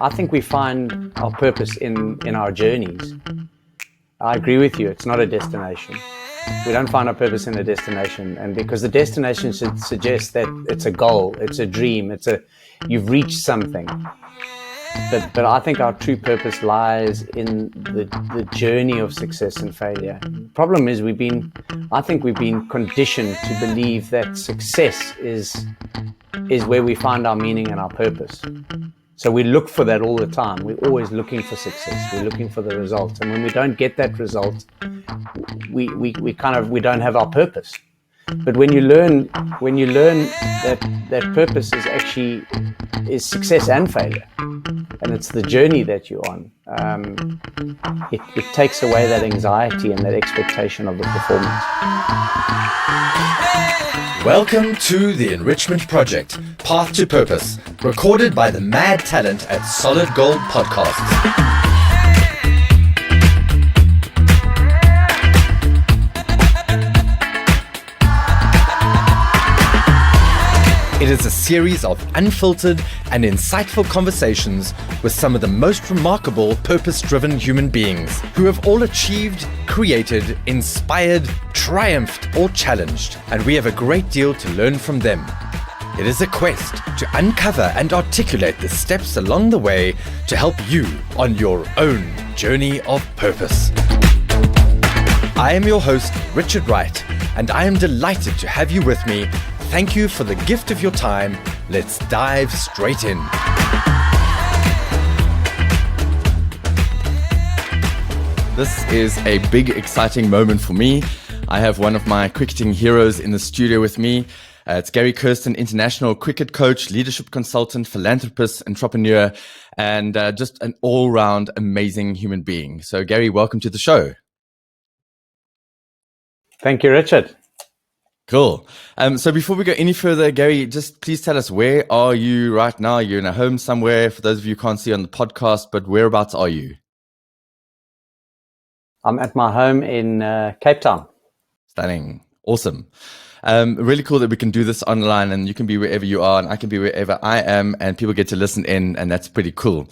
I think we find our purpose in our journeys. I agree with you. It's not a destination. We don't find our purpose in a destination, and because the destination should suggest that it's a goal, it's a dream, you've reached something. But I think our true purpose lies in the journey of success and failure. The problem is I think we've been conditioned to believe that success is where we find our meaning and our purpose. So we look for that all the time. We're always looking for success. We're looking for the result. And when we don't get that result, we don't have our purpose. But when you learn that purpose is success and failure, and it's the journey that you're on, it takes away that anxiety and that expectation of the performance. Welcome to the Enrichment Project, Path to Purpose, recorded by the mad talent at Solid Gold Podcasts. It is a series of unfiltered and insightful conversations with some of the most remarkable purpose-driven human beings who have all achieved, created, inspired, triumphed, or challenged, and we have a great deal to learn from them. It is a quest to uncover and articulate the steps along the way to help you on your own journey of purpose. I am your host, Richard Wright, and I am delighted to have you with me. Thank you for the gift of your time. Let's dive straight in. This is a big, exciting moment for me. I have one of my cricketing heroes in the studio with me. It's Gary Kirsten, international cricket coach, leadership consultant, philanthropist, entrepreneur, and just an all-round amazing human being. So, Gary, welcome to the show. Thank you, Richard. Cool. So before we go any further, Gary, just please tell us, where are you right now? You're in a home somewhere. For those of you who can't see on the podcast, but whereabouts are you? I'm at my home in Cape Town. Stunning. Awesome. Really cool that we can do this online, and you can be wherever you are and I can be wherever I am, and people get to listen in, and that's pretty cool.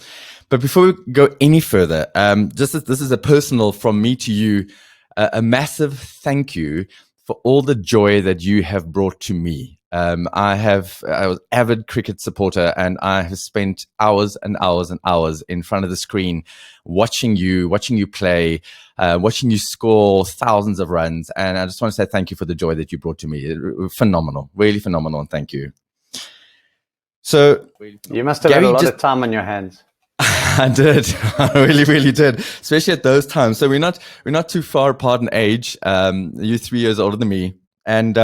But before we go any further, this is a personal from me to you, a massive thank you for all the joy that you have brought to me. I was an avid cricket supporter, and I have spent hours and hours and hours in front of the screen watching you play, watching you score thousands of runs. And I just want to say thank you for the joy that you brought to me. Phenomenal, really phenomenal, and thank you. So you must have had a lot of time on your hands. I did. I really, really did. Especially at those times. So we're not too far apart in age. You're 3 years older than me. And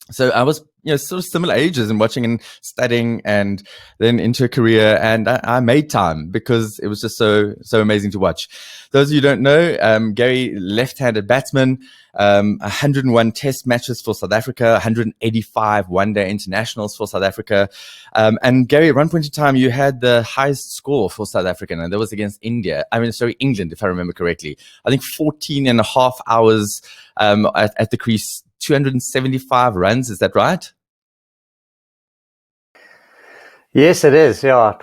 so I was, sort of similar ages and watching and studying, and then into a career. And I made time because it was just so amazing to watch. Those of you who don't know, Gary, left-handed batsman, 101 test matches for South Africa, 185 one-day internationals for South Africa. And Gary, at one point in time, you had the highest score for South Africa, and that was against England, if I remember correctly. I think 14 and a half hours at the crease, 275 runs. Is that right? Yes, it is. Yeah,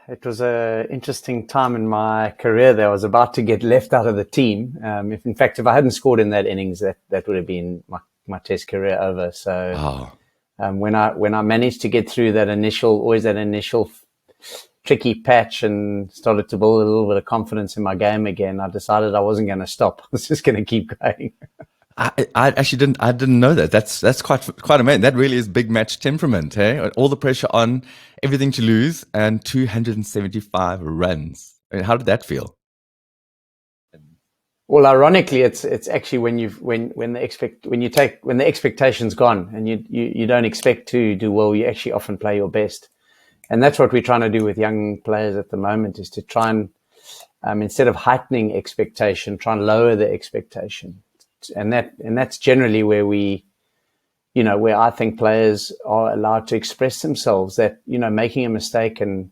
it was a interesting time in my career there. I was about to get left out of the team. If I hadn't scored in that innings, that would have been my test career over. So when I managed to get through that initial tricky patch and started to build a little bit of confidence in my game again, I decided I wasn't going to stop. I was just going to keep going. I actually didn't know that. That's quite amazing. That really is big match temperament, hey? All the pressure on, everything to lose, and 275 runs. I mean, how did that feel? Well, ironically, it's actually when the expectation's gone and you don't expect to do well, you actually often play your best. And that's what we're trying to do with young players at the moment, is to try and instead of heightening expectation, try and lower the expectation. And that's generally where where I think players are allowed to express themselves, that, making a mistake and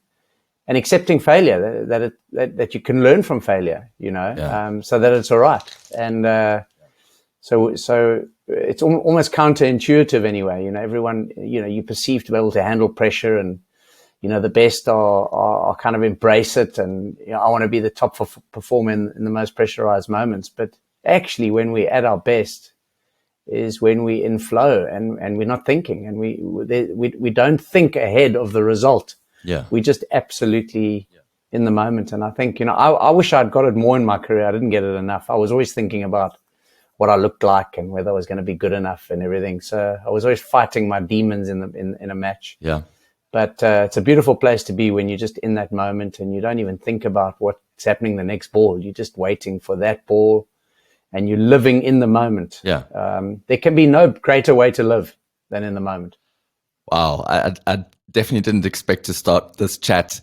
accepting failure, that you can learn from failure, so that it's all right. And so almost counterintuitive anyway. Everyone, you perceive to be able to handle pressure, and the best are kind of embrace it, and I want to be the top performer in the most pressurized moments. But actually, when we're at our best is when we're in flow and we're not thinking, and we don't think ahead of the result. Yeah, we just absolutely in the moment. And I think I wish I'd got it more in my career. I didn't get it enough. I was always thinking about what I looked like and whether I was going to be good enough and everything. So I was always fighting my demons in a match. Yeah. But it's a beautiful place to be when you're just in that moment and you don't even think about what's happening the next ball. You're just waiting for that ball and you're living in the moment. Yeah. There can be no greater way to live than in the moment. Wow. I definitely didn't expect to start this chat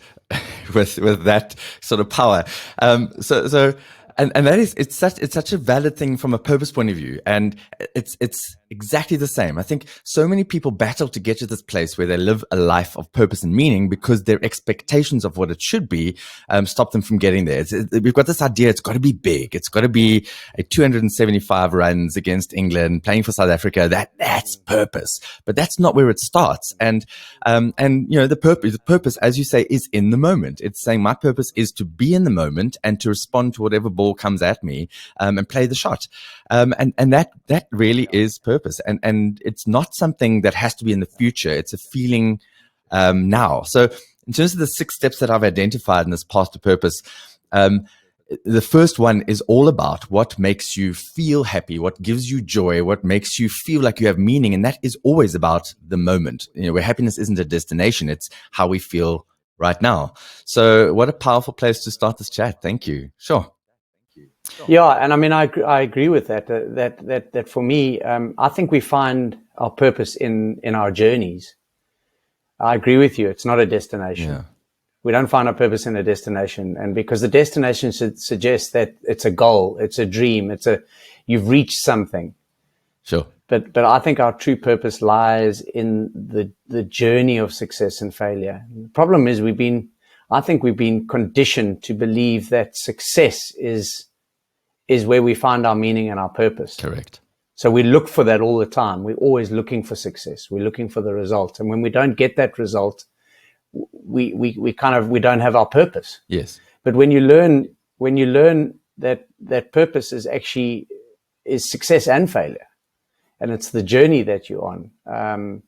with that sort of power. And that is, it's such a valid thing from a purpose point of view. And it's exactly the same. I think so many people battle to get to this place where they live a life of purpose and meaning because their expectations of what it should be, stop them from getting there. We've got this idea, it's got to be big. It's got to be a 275 runs against England, playing for South Africa. That's purpose, but that's not where it starts. And the purpose, as you say, is in the moment. It's saying my purpose is to be in the moment and to respond to whatever ball comes at me, and play the shot. And that really is purpose. And it's not something that has to be in the future. It's a feeling, now. So in terms of the 6 steps that I've identified in this path to purpose, the first one is all about what makes you feel happy, what gives you joy, what makes you feel like you have meaning. And that is always about the moment, where happiness isn't a destination. It's how we feel right now. So what a powerful place to start this chat. Thank you. Sure. Yeah, and I mean, I agree with that. That for me, I think we find our purpose in our journeys. I agree with you. It's not a destination. Yeah. We don't find our purpose in a destination, and because the destination should suggest that it's a goal, it's a dream, you've reached something. Sure. But I think our true purpose lies in the journey of success and failure. The problem is I think we've been conditioned to believe that success is where we find our meaning and our purpose. Correct. So we look for that all the time. We're always looking for success. We're looking for the result. And when we don't get that result, we don't have our purpose. Yes. But when you learn that purpose is success and failure, and it's the journey that you're on,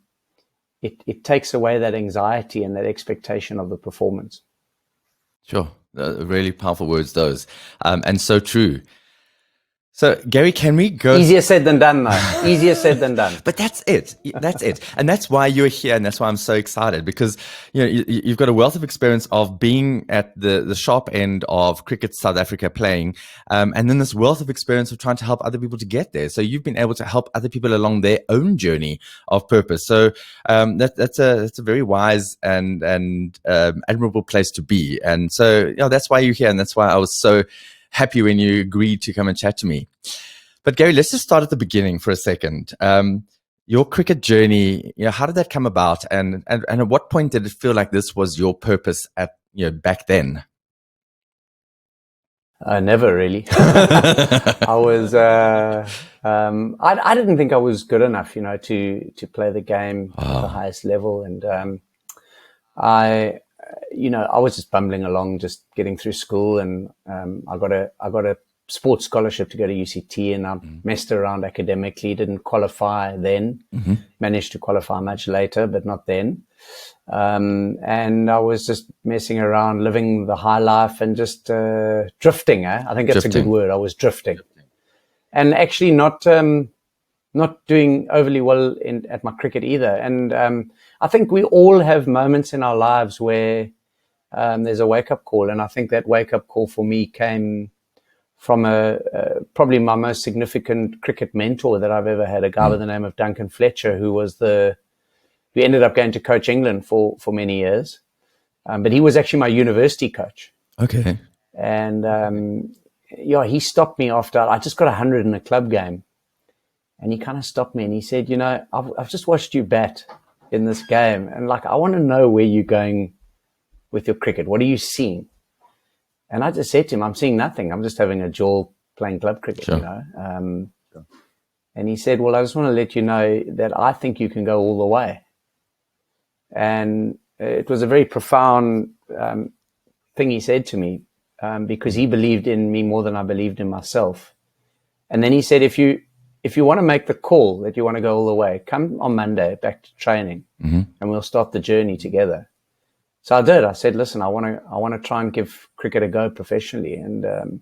it takes away that anxiety and that expectation of the performance. Sure. Really powerful words, those. And so true. So, Gary, can we go? Easier said than done, though. Easier said than done. But that's it. That's it. And that's why you're here. And that's why I'm so excited, because, you've got a wealth of experience of being at the sharp end of cricket South Africa playing. And then this wealth of experience of trying to help other people to get there. So you've been able to help other people along their own journey of purpose. So, that's a very wise and admirable place to be. And so, that's why you're here. And that's why I was so happy when you agreed to come and chat to me. But Gary, let's just start at the beginning for a second. Your cricket journey, how did that come about? And at what point did it feel like this was your purpose back then? Never really. I was, I didn't think I was good enough, to play the game at the highest level. And, I was just bumbling along, just getting through school, and I got a sports scholarship to go to UCT, and I messed around academically, didn't qualify then, managed to qualify much later, but not then. And I was just messing around, living the high life and just drifting. I think that's a good word. I was drifting, and actually not doing overly well at my cricket either. And I think we all have moments in our lives where there's a wake-up call, and I think that wake-up call for me came from probably my most significant cricket mentor that I've ever had, a guy by the name of Duncan Fletcher, who ended up going to coach England for many years, but he was actually my university coach. Okay. And he stopped me after I just got 100 in a club game. And he kind of stopped me and he said, I've just watched you bat in this game. And I want to know where you're going with your cricket. What are you seeing? And I just said to him, I'm seeing nothing. I'm just having a jaw playing club cricket, Sure. And he said, well, I just want to let you know that I think you can go all the way. And it was a very profound thing he said to me, because he believed in me more than I believed in myself. And then he said, if you want to make the call that you want to go all the way, come on Monday back to training, and we'll start the journey together. So I did. I said, listen, I want to try and give cricket a go professionally. And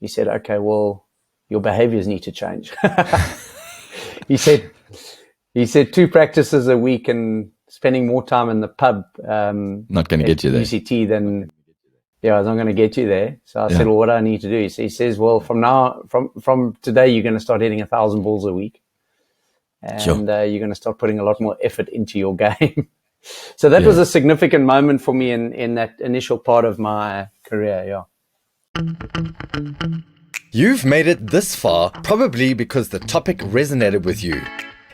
he said, okay, well, your behaviors need to change. He said 2 practices a week and spending more time in the pub. Not going to get you there. UCT than, yeah, I was not going to get you there. So I said, well, what do I need to do? So he says, well, from today, you're going to start hitting 1,000 balls a week. And you're going to start putting a lot more effort into your game. So that was a significant moment for me in that initial part of my career, yeah. You've made it this far, probably because the topic resonated with you.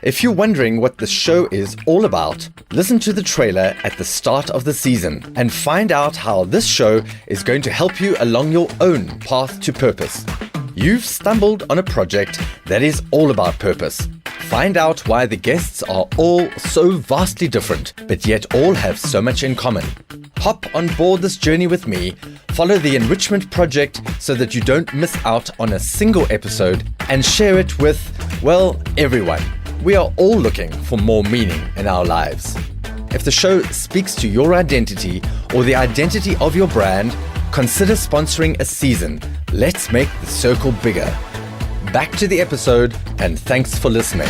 If you're wondering what the show is all about, listen to the trailer at the start of the season and find out how this show is going to help you along your own path to purpose. You've stumbled on a project that is all about purpose. Find out why the guests are all so vastly different, but yet all have so much in common. Hop on board this journey with me, follow the Enrichment Project so that you don't miss out on a single episode, and share it with, well, everyone. We are all looking for more meaning in our lives. If the show speaks to your identity or the identity of your brand, consider sponsoring a season. Let's make the circle bigger. Back to the episode, and thanks for listening.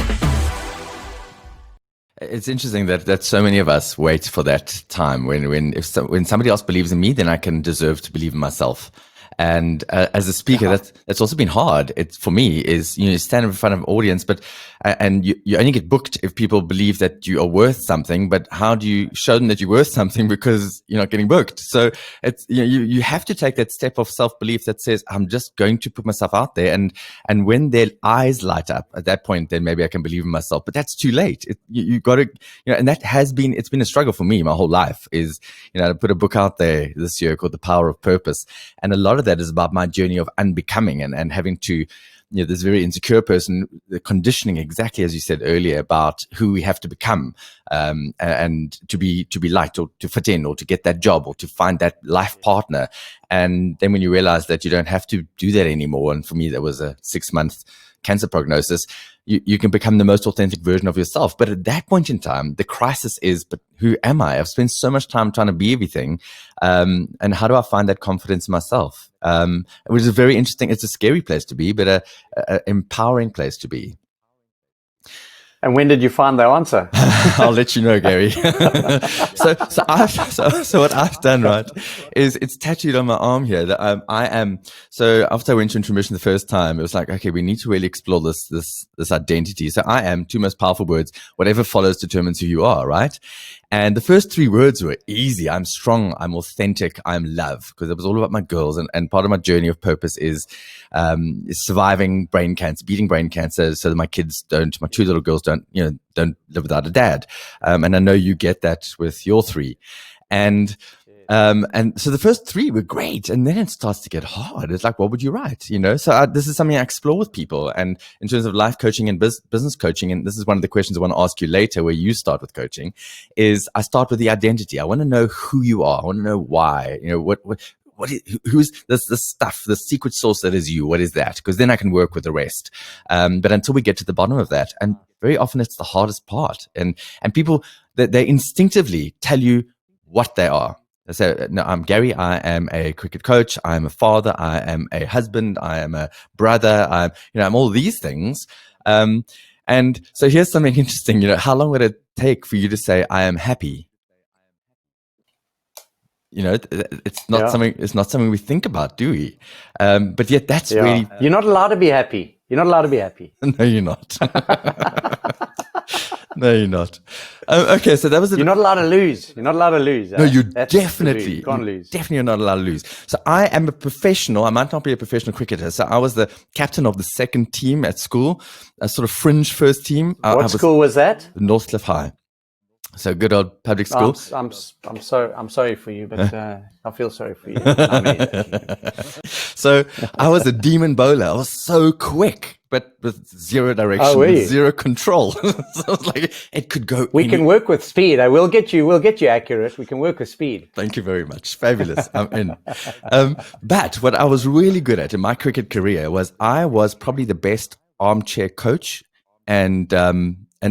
It's interesting that so many of us wait for that time when somebody else believes in me, then I can deserve to believe in myself. And as a speaker, that's also been hard. It's for me is you stand in front of an audience, but and you only get booked if people believe that you are worth something. But how do you show them that you're worth something because you're not getting booked? So it's you have to take that step of self-belief that says I'm just going to put myself out there, and when their eyes light up at that point, then maybe I can believe in myself. But that's too late. You got to and that it's been a struggle for me my whole life. Is I put a book out there this year called The Power of Purpose, and a lot of that is about my journey of unbecoming and having to, this very insecure person, the conditioning exactly as you said earlier about who we have to become, and to be liked or to fit in or to get that job or to find that life partner. And then when you realize that you don't have to do that anymore, and for me that was a 6-month cancer prognosis, you can become the most authentic version of yourself. But at that point in time, the crisis is, but who am I? I've spent so much time trying to be everything. And how do I find that confidence in myself? Which is very interesting. It's a scary place to be, but a empowering place to be. And when did you find the answer? I'll let you know, Gary. So what I've done, right, is it's tattooed on my arm here that I am. So after I went to intermission the first time, it was like, okay, we need to really explore this identity. So I am, 2 most powerful words. Whatever follows determines who you are, right? And the first 3 words were easy. I'm strong. I'm authentic. I'm love, because it was all about my girls. And part of my journey of purpose is surviving brain cancer, beating brain cancer, so that my 2 little girls don't live without a dad. And I know you get that with your 3. And so the first 3 were great, and then it starts to get hard. It's like, what would you write? So this is something I explore with people, and in terms of life coaching and business coaching. And this is one of the questions I want to ask you later, where you start with coaching, is I start with the identity. I want to know who you are. I want to know why. Who's this stuff, the secret sauce that is you? What is that? Because then I can work with the rest. But until we get to the bottom of that, and very often it's the hardest part, and people that they instinctively tell you what they are. They say, no, I'm Gary. I am a cricket coach. I am a father. I am a husband. I am a brother. I'm all these things. And so here's something interesting. How long would it take for you to say, I am happy? It's not something. It's not something we think about, do we? But yet, that's really. You're not allowed to be happy. You're not allowed to be happy. No, you're not. No, you're not. Okay, so that was. You're not allowed to lose. You're not allowed to lose. No, that's definitely. You can't lose. Definitely, you're not allowed to lose. So I am a professional. I might not be a professional cricketer. So I was the captain of the second team at school, a sort of fringe first team. What school was that? Northcliffe High. So good old public school. I'm sorry for you, but I feel sorry for you. So I was a demon bowler. I was so quick. but with zero direction, Oh, were with you? zero control. So it was like it could go. We can work with speed. We'll get you accurate. We can work with speed. Thank you very much. Fabulous. I'm in. But what I was really good at in my cricket career was I was probably the best armchair coach and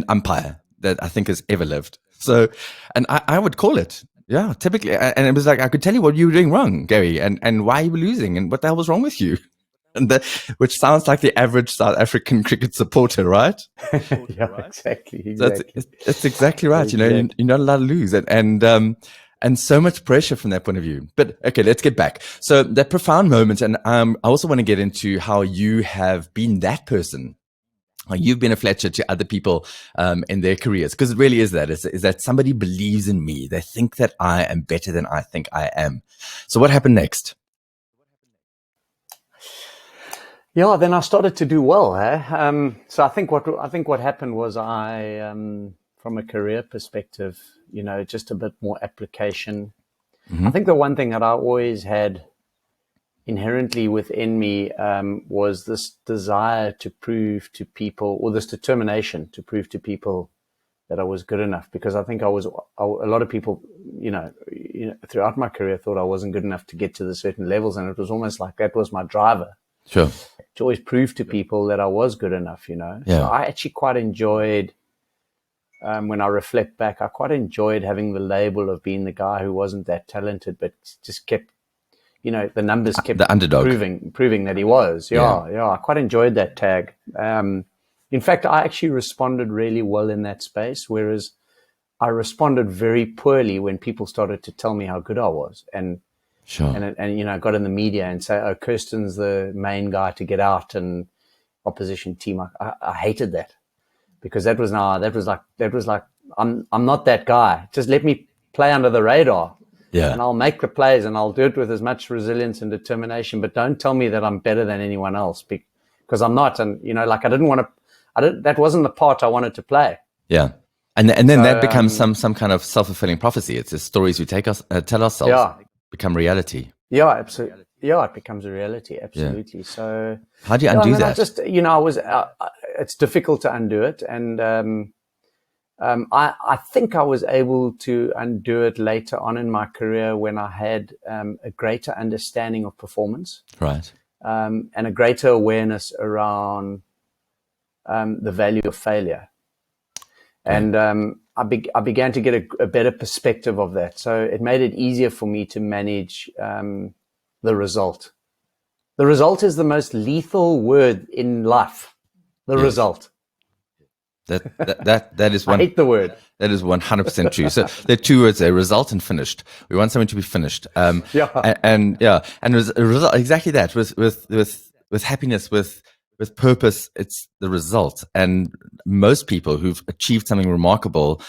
umpire that I think has ever lived. So, and I would call it. Yeah, typically. And it was like, I could tell you what you were doing wrong, Gary, and why you were losing and what the hell was wrong with you. And which sounds like the average South African cricket supporter, right? Yeah, exactly. So that's exactly right. You know, you're not allowed to lose. And so much pressure from that point of view. But okay, let's get back. So that profound moment. And I also want to get into how you have been that person. You've been a Fletcher to other people in their careers, because it really is that. Is that somebody believes in me. They think that I am better than I think I am. So what happened next? Yeah, then I started to do well. So I think what happened was from a career perspective, you know, just a bit more application. I think the one thing that I always had inherently within me was this desire to prove to people, or this determination to prove to people that I was good enough, because I think a lot of people, you know, throughout my career thought I wasn't good enough to get to the certain levels, and it was almost like that was my driver. Sure. To always prove to people that I was good enough, you know. Yeah. So I actually quite enjoyed, when I reflect back, I quite enjoyed having the label of being the guy who wasn't that talented, but just kept, you know, the numbers kept the underdog, proving that he was. Yeah. I quite enjoyed that tag. In fact, I actually responded really well in that space, whereas I responded very poorly when people started to tell me how good I was, and you know, got in the media and say, "Oh, Kirsten's the main guy to get out," and opposition team. I hated that, because that was like I'm not that guy. Just let me play under the radar. Yeah. And I'll make the plays, and I'll do it with as much resilience and determination, but don't tell me that I'm better than anyone else, because I'm not. And, you know, like that wasn't the part I wanted to play. Yeah. And then that becomes some kind of self-fulfilling prophecy. It's the stories we tell ourselves become reality. Yeah, absolutely. Yeah, it becomes a reality. Absolutely. Yeah. So how do you undo that? I just, you know, it's difficult to undo it. And, I think I was able to undo it later on in my career when I had a greater understanding of performance, right, and a greater awareness around the value of failure, and I began to get a better perspective of that. So it made it easier for me to manage the result. The result is the most lethal word in life. The result. That is one. I hate the word. That is 100% true. So there are two words there: result and finished. We want something to be finished. And a result, exactly that. With happiness, with purpose, it's the result. And most people who've achieved something remarkable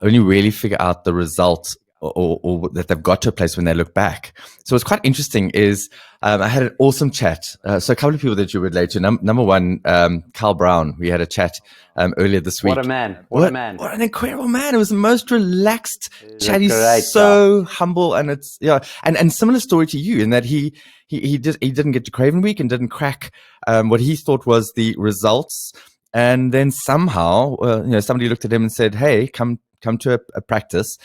only really figure out the result, or that they've got to a place when they look back. So what's quite interesting is I had an awesome chat. So a couple of people that you relate to. Number one, Carl Brown. We had a chat earlier this week. What a man. What a man. What an incredible man. It was the most relaxed chat. He's great, so humble, and it's and similar story to you in that he didn't get to Craven Week and didn't crack what he thought was the results. And then somehow, somebody looked at him and said, "Hey, come to a practice,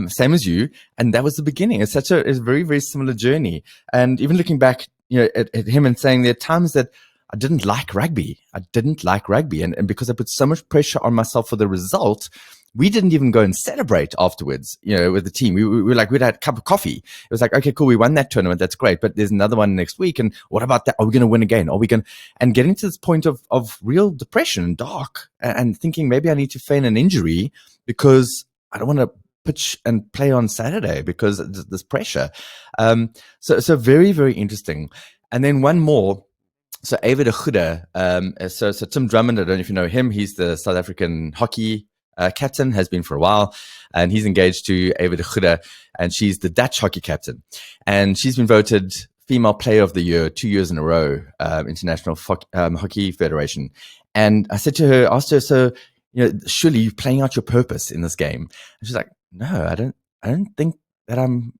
same as you." And that was the beginning. It's a very, very similar journey. And even looking back, at him and saying there are times that I didn't like rugby. And because I put so much pressure on myself for the result, we didn't even go and celebrate afterwards, with the team. We were like, we'd had a cup of coffee. It was like, okay, cool. We won that tournament. That's great. But there's another one next week. And what about that? Are we going to win again? Are we going? And getting to this point of real depression and dark, and thinking maybe I need to feign an injury because I don't want to pitch and play on Saturday because there's pressure. So very, very interesting. And then one more. So Ava de Goede, so Tim Drummond, I don't know if you know him. He's the South African hockey captain, has been for a while, and he's engaged to Ava de Goede, and she's the Dutch hockey captain, and she's been voted Female Player of the Year 2 years in a row, International Hockey Federation. And I asked her, so surely you're playing out your purpose in this game. And she's like, no, I don't think that I'm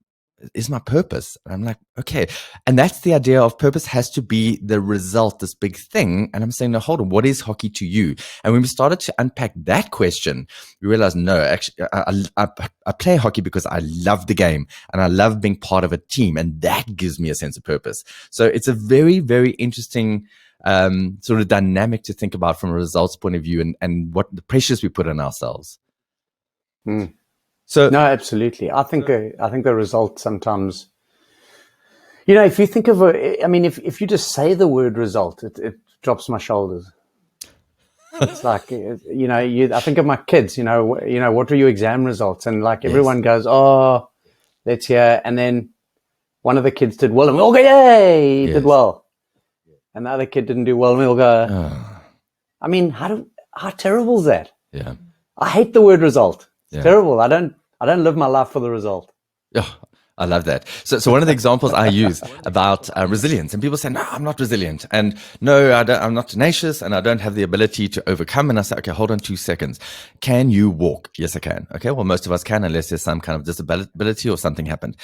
is my purpose. And I'm like, okay. And that's the idea of purpose has to be the result, this big thing. And I'm saying, no, hold on, what is hockey to you? And when we started to unpack that question, we realized, no, actually, I play hockey because I love the game and I love being part of a team. And that gives me a sense of purpose. So it's a very, very interesting sort of dynamic to think about from a results point of view, and what the pressures we put on ourselves. So no, absolutely. I think the result sometimes, if you think of if you just say the word result, it drops my shoulders. It's like, I think of my kids, what were your exam results? And like everyone goes, oh, let's hear. And then one of the kids did well and we all go, yay, he did well. And the other kid didn't do well and we all go, I mean, how terrible is that? Yeah. I hate the word result. It's terrible. I don't live my life for the result. Yeah, I love that. So one of the examples I use about resilience, and people say, no, I'm not resilient. And no, I'm not tenacious and I don't have the ability to overcome. And I say, okay, hold on 2 seconds. Can you walk? Yes, I can. Okay, well, most of us can, unless there's some kind of disability or something happened.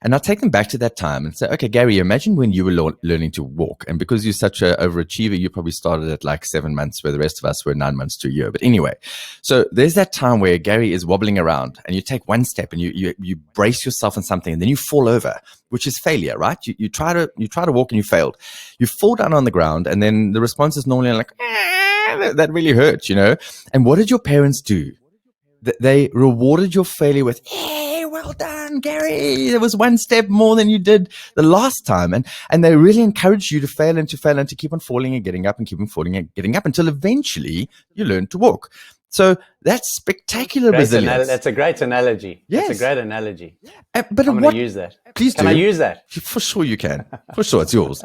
And I'll take them back to that time and say, okay, Gary, imagine when you were learning to walk. And because you're such an overachiever, you probably started at like 7 months, where the rest of us were 9 months to a year. But anyway, so there's that time where Gary is wobbling around and you take one step and you brace yourself on something and then you fall over, which is failure, right? You try to walk and you failed. You fall down on the ground and then the response is normally like, that really hurts, And what did your parents do? They rewarded your failure with, hey, well done, Gary. There was one step more than you did the last time. And they really encouraged you to fail and to keep on falling and getting up and keep on falling and getting up until eventually you learn to walk. So that's spectacular resilience. That's a great analogy. Yes. That's a great analogy. But I'm going to use that. Please do. Can I use that? For sure you can. For sure, it's yours.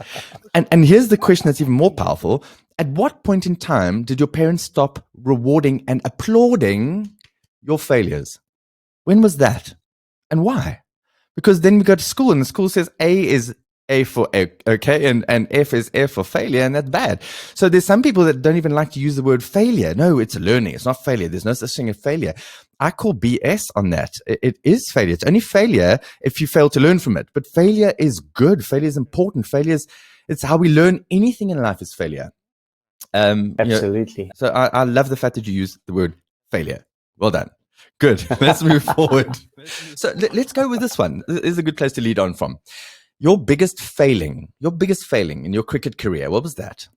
And here's the question that's even more powerful. At what point in time did your parents stop rewarding and applauding your failures? When was that? And why? Because then we go to school and the school says A is A for A, okay? And F is F for failure, and that's bad. So there's some people that don't even like to use the word failure. No, it's learning. It's not failure. There's no such thing as failure. I call BS on that. It is failure. It's only failure if you fail to learn from it. But failure is good. Failure is important. It's how we learn. Anything in life is failure. Absolutely. So I love the fact that you use the word failure. Well done. Good. Let's move forward. So let's go with this one. This is a good place to lead on from. Your biggest failing in your cricket career, what was that?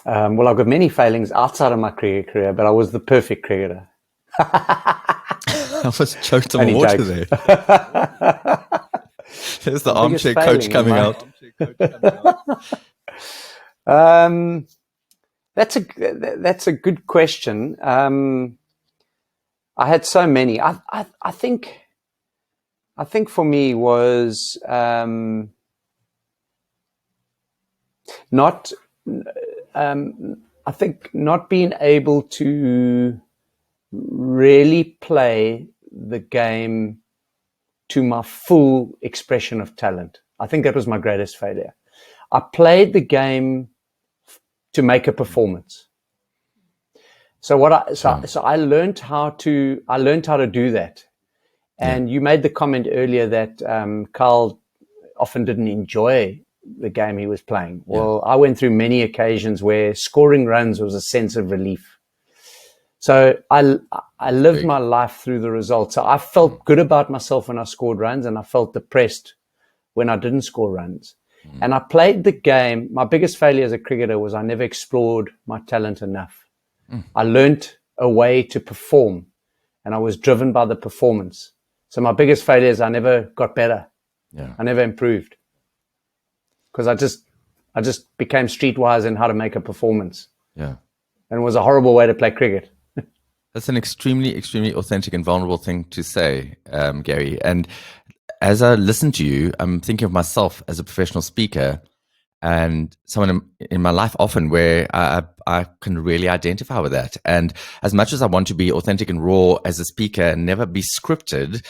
Well, I've got many failings outside of my cricket career, but I was the perfect cricketer. I was choked on water there. There's the armchair coach coming out. That's a good question. I had so many. I think for me was not being able to really play the game to my full expression of talent. I think that was my greatest failure. I played the game to make a performance. So I learned how to do that. And you made the comment earlier that Carl often didn't enjoy the game he was playing. Well, I went through many occasions where scoring runs was a sense of relief. So I lived my life through the results. So I felt good about myself when I scored runs, and I felt depressed when I didn't score runs. And I played the game. My biggest failure as a cricketer was I never explored my talent enough. I learned a way to perform, and I was driven by the performance. So my biggest failure is I never got better. I never improved because I just became streetwise in how to make a performance. And it was a horrible way to play cricket. That's an extremely, extremely authentic and vulnerable thing to say, Gary. And as I listen to you, I'm thinking of myself as a professional speaker and someone in my life often where I can really identify with that. And as much as I want to be authentic and raw as a speaker and never be scripted,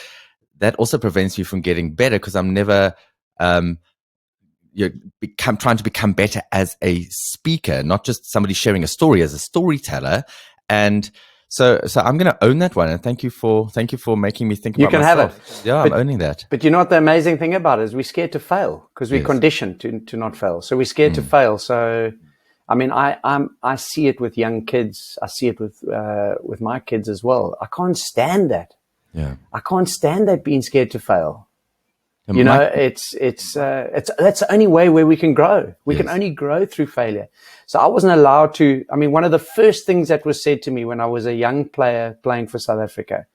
that also prevents me from getting better because I'm never trying to become better as a speaker, not just somebody sharing a story as a storyteller. And So I'm going to own that one, and thank you for making me think You about can have myself. it. Yeah, I'm owning that. But you know what the amazing thing about it is we're scared to fail because we're Yes. conditioned to not fail. So we're scared to fail. So, I mean, I see it with young kids. I see it with my kids as well. I can't stand that. Yeah. I can't stand that being scared to fail. And You know, it's that's the only way where we can grow. We can only grow through failure. So I wasn't allowed to. I mean, one of the first things that was said to me when I was a young player playing for South Africa,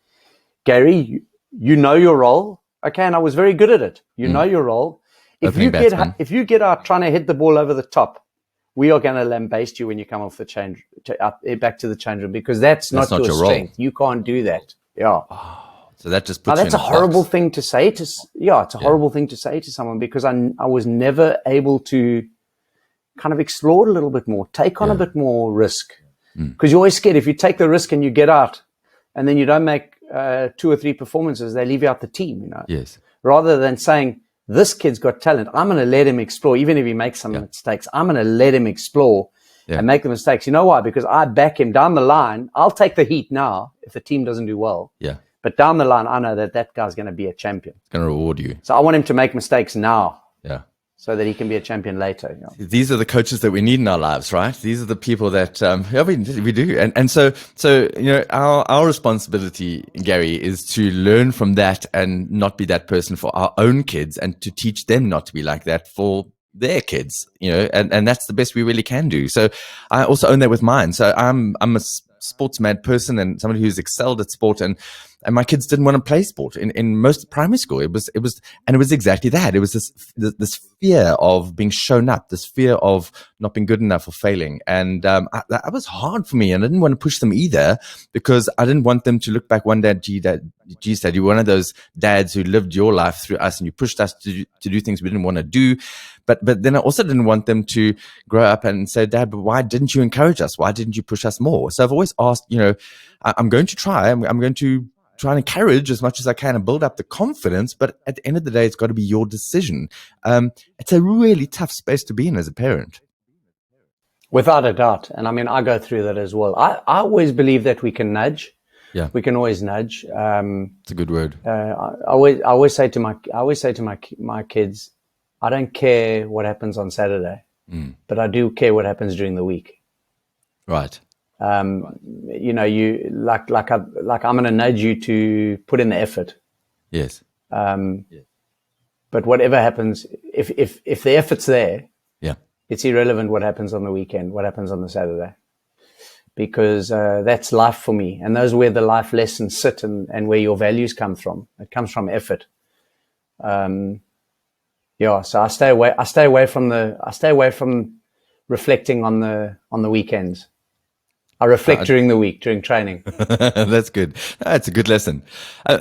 Gary, you know your role, okay? And I was very good at it. You know your role. If you get out trying to hit the ball over the top, we are going to lambaste you when you come off the change back to the change room because that's not your strength. Role. You can't do that. Yeah. So that just puts that's a horrible thing to say to. Yeah, it's a horrible thing to say to someone because I was never able to kind of explore a little bit more, take on a bit more risk, because you're always scared if you take the risk and you get out, and then you don't make 2 or 3 performances, they leave you out the team. You know. Yes. Rather than saying this kid's got talent, I'm going to let him explore, even if he makes some mistakes. I'm going to let him explore and make the mistakes. You know why? Because I back him down the line. I'll take the heat now if the team doesn't do well. Yeah. But down the line, I know that guy's going to be a champion. It's going to reward you. So I want him to make mistakes now. Yeah. So that he can be a champion later. You know? These are the coaches that we need in our lives, right? These are the people that we do. And so you know, our responsibility, Gary, is to learn from that and not be that person for our own kids and to teach them not to be like that for their kids, you know, and that's the best we really can do. So I also own that with mine. So I'm a sports mad person and somebody who's excelled at sport, and my kids didn't want to play sport in most primary school. It was exactly that. It was this fear of being shown up, this fear of not being good enough or failing, and that was hard for me. And I didn't want to push them either because I didn't want them to look back one day. Geez, Dad, you were one of those dads who lived your life through us, and you pushed us to do things we didn't want to do. But then I also didn't want them to grow up and say, Dad, but why didn't you encourage us? Why didn't you push us more? So I've always asked, you know, I'm going to try. I'm going to try and encourage as much as I can and build up the confidence. But at the end of the day, it's got to be your decision. It's a really tough space to be in as a parent. Without a doubt. And I mean, I go through that as well. I always believe that we can nudge. Yeah, we can always nudge. It's a good word. I always say to my kids, I don't care what happens on Saturday, but I do care what happens during the week. Right. You know, you like I'm going to nudge you to put in the effort. Yes. But whatever happens, if the effort's there, it's irrelevant what happens on the weekend, what happens on the Saturday, because that's life for me, and those are where the life lessons sit, and where your values come from. It comes from effort. So I stay away from reflecting on the weekends. I reflect during the week, during training. That's good. That's a good lesson.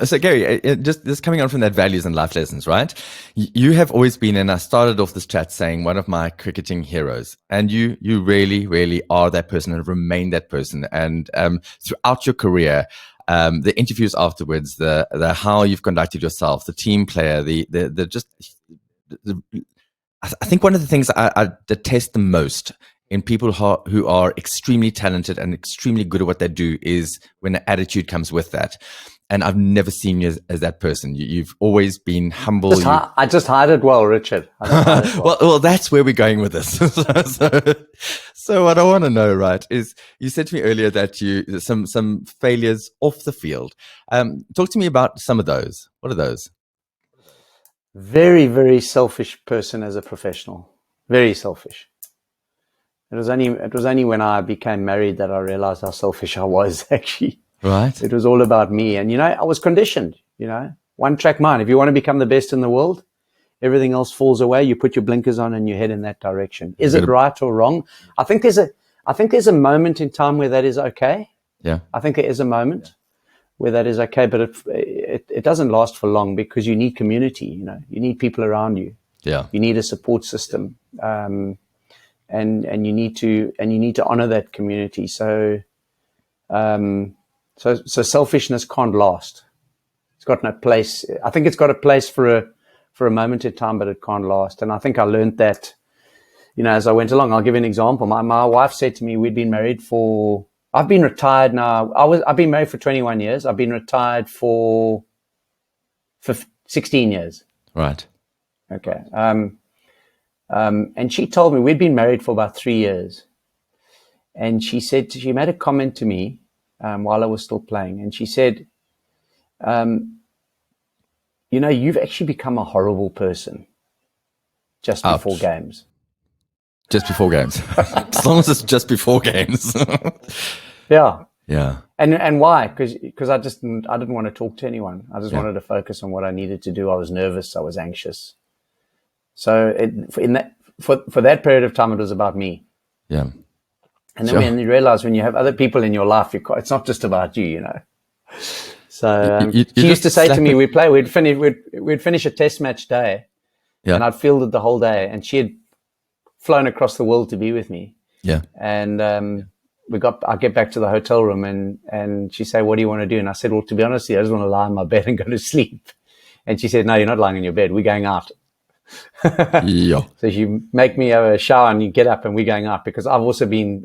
So Gary, just coming on from that values and life lessons, right? You have always been, and I started off this chat saying, one of my cricketing heroes, and you really, really are that person and remain that person. And throughout your career, the interviews afterwards, the how you've conducted yourself, the team player, I think one of the things I detest the most in people who are extremely talented and extremely good at what they do is when an attitude comes with that. And I've never seen you as that person. You've always been humble. I just hide it well, Richard. Well, that's where we're going with this. So what I want to know, right, is you said to me earlier that some failures off the field. Talk to me about some of those. What are those? Very, very selfish person as a professional. Very selfish. It was only when I became married that I realized how selfish I was, actually. Right. It was all about me. And, you know, I was conditioned, you know, one track mind. If you want to become the best in the world, everything else falls away. You put your blinkers on and you head in that direction. Is it right or wrong? I think there's a moment in time where that is okay. Yeah. I think there is a moment where that is okay, but it doesn't last for long because you need community, you know, you need people around you. Yeah. You need a support system. And you need to honor that community. So selfishness can't last. It's got no place. I think it's got a place for a moment in time, but it can't last. And I think I learned that, you know, as I went along. I'll give you an example. My wife said to me, we'd been married for I've been retired now. I've been married for 21 years. I've been retired for 16 years. Right. Okay. And she told me we'd been married for about 3 years. And she made a comment to me while I was still playing. And she said, you've actually become a horrible person just before games. Just before games. As long as it's just before games. Yeah. Yeah. And why? Because I didn't want to talk to anyone. I just wanted to focus on what I needed to do. I was nervous. I was anxious. So for that period of time, it was about me. Yeah. And then when you realize when you have other people in your life, it's not just about you, So she used to say to me, we'd finish a test match day, and I'd fielded the whole day, and she had flown across the world to be with me. Yeah. And I get back to the hotel room, and she said, "What do you want to do?" And I said, "Well, to be honest, I just want to lie in my bed and go to sleep." And she said, "No, you're not lying in your bed. We're going out." Yeah. So you make me have a shower and you get up and we're going out, because I've been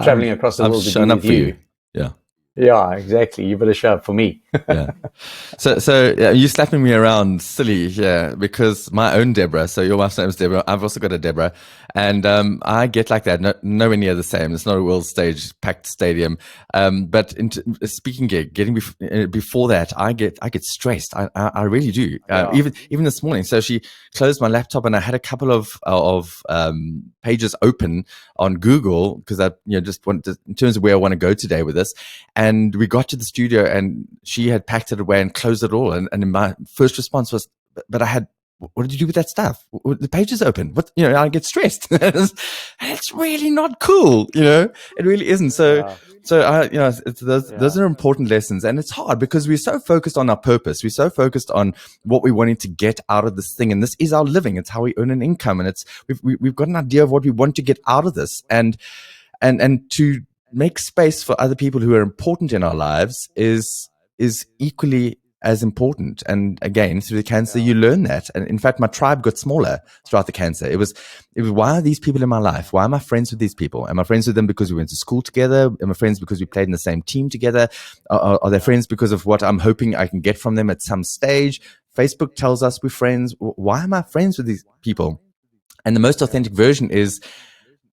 traveling across the world to be with you. Yeah. Yeah, exactly. You better show up for me. Yeah. So you slapping me around silly here because my own Deborah. So your wife's name is Deborah. I've also got a Deborah, and I get like that. Nowhere near the same. It's not a world stage, packed stadium. But speaking gig, getting before that, I get stressed. I really do. Even this morning. So she closed my laptop, and I had a couple of pages open on Google because I just wanted in terms of where I want to go today with this. And we got to the studio, and she had packed it away and closed it all. And my first response was, "But what did you do with that stuff? The page is open." I get stressed. It's really not cool. It really isn't. So those are important lessons, and it's hard because we're so focused on our purpose. We're so focused on what we wanted to get out of this thing, and this is our living. It's how we earn an income, and we've got an idea of what we want to get out of this, and to make space for other people who are important in our lives is equally as important. And again, through the cancer, you learn that. And in fact, my tribe got smaller throughout the cancer. It was why are these people in my life? Why am I friends with these people? Am I friends with them because we went to school together? Am I friends because we played in the same team together? Are they friends because of what I'm hoping I can get from them at some stage? Facebook tells us we're friends. Why am I friends with these people? And the most authentic version is,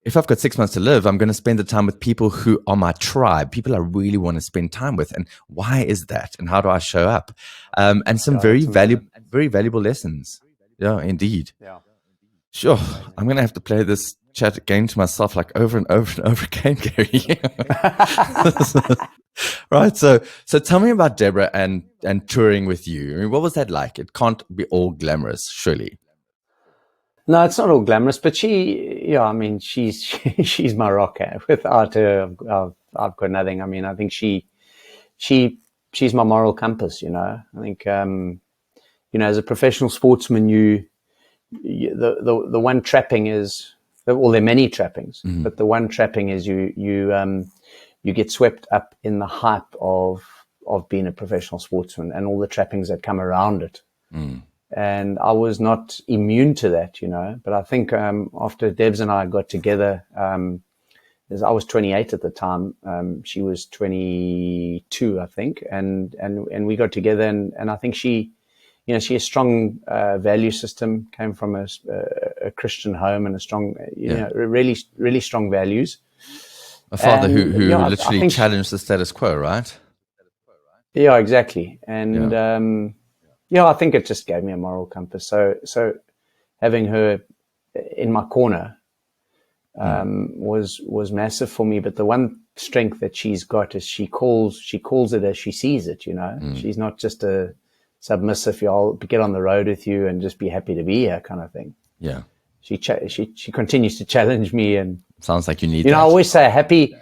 if I've got 6 months to live, I'm going to spend the time with people who are my tribe, people I really want to spend time with. And why is that? And how do I show up? And some very valuable lessons. Yeah, indeed. Yeah. Sure. I'm going to have to play this chat game to myself like over and over and over again, Gary. Right. So tell me about Deborah and touring with you. I mean, what was that like? It can't be all glamorous, surely. No, it's not all glamorous, but she's my rock. Without her, I've got nothing. I mean, I think she's my moral compass. I think as a professional sportsman, the one trapping is, well, there are many trappings, but the one trapping is you get swept up in the hype of being a professional sportsman and all the trappings that come around it. And I was not immune to that, but I think after Debs and I got together, I was 28 at the time, she was 22, I think, and we got together, and I think she has a strong value system, came from a Christian home and a strong, really, really strong values. A father who literally challenged the status quo, right? Yeah, exactly. And I think it just gave me a moral compass. So having her in my corner was massive for me. But the one strength that she's got is she calls it as she sees it. She's not just a submissive, I'll get on the road with you and just be happy to be here kind of thing. Yeah. She continues to challenge me, and sounds like you need that. I always say happy